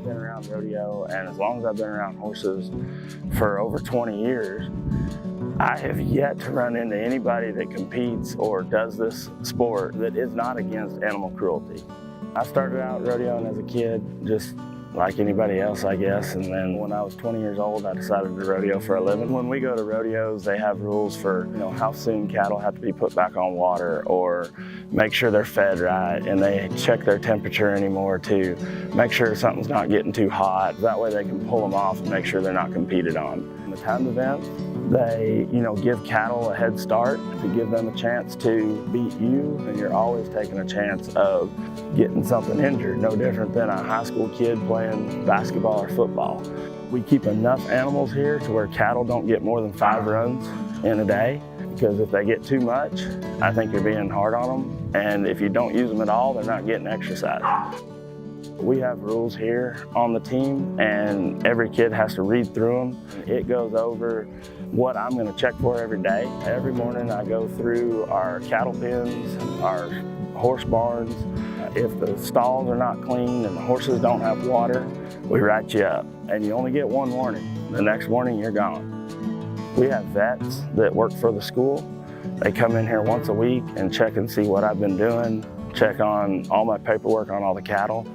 been around rodeo, and as long as I've been around horses for over 20 years, I have yet to run into anybody that competes or does this sport that is not against animal cruelty. I started out rodeoing as a kid, just like anybody else, I guess, and then when I was 20 years old, I decided to rodeo for a living. When we go to rodeos, they have rules for, how soon cattle have to be put back on water, or make sure they're fed right, and they check their temperature anymore to make sure something's not getting too hot. That way they can pull them off and make sure they're not competed on. In the timed events, they, give cattle a head start to give them a chance to beat you, and you're always taking a chance of getting something injured, no different than a high school kid playing basketball or football. We keep enough animals here to where cattle don't get more than 5 runs in a day, because if they get too much, I think you're being hard on them, and if you don't use them at all, they're not getting exercise. We have rules here on the team, and every kid has to read through them. It goes over what I'm going to check for every day. Every morning I go through our cattle pens, our horse barns. If the stalls are not clean and the horses don't have water, we write you up, and you only get one warning. The next warning, you're gone. We have vets that work for the school. They come in here once a week and check and see what I've been doing, check on all my paperwork on all the cattle.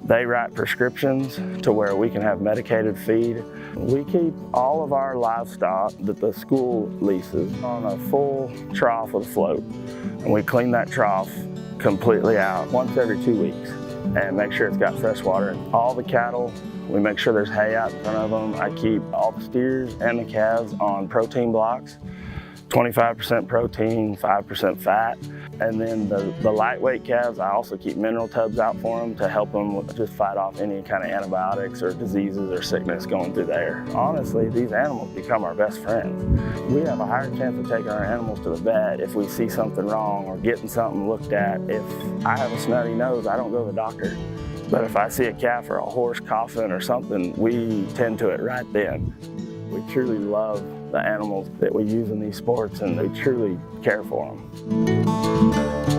They write prescriptions to where we can have medicated feed. We keep all of our livestock that the school leases on a full trough with a float. And we clean that trough completely out once every 2 weeks and make sure it's got fresh water. All the cattle, we make sure there's hay out in front of them. I keep all the steers and the calves on protein blocks, 25% protein, 5% fat. And then the lightweight calves, I also keep mineral tubs out for them to help them just fight off any kind of antibiotics or diseases or sickness going through the air. Honestly, these animals become our best friends. We have a higher chance of taking our animals to the vet if we see something wrong or getting something looked at. If I have a snotty nose, I don't go to the doctor. But if I see a calf or a horse coughing or something, we tend to it right then. We truly love the animals that we use in these sports, and we truly care for them.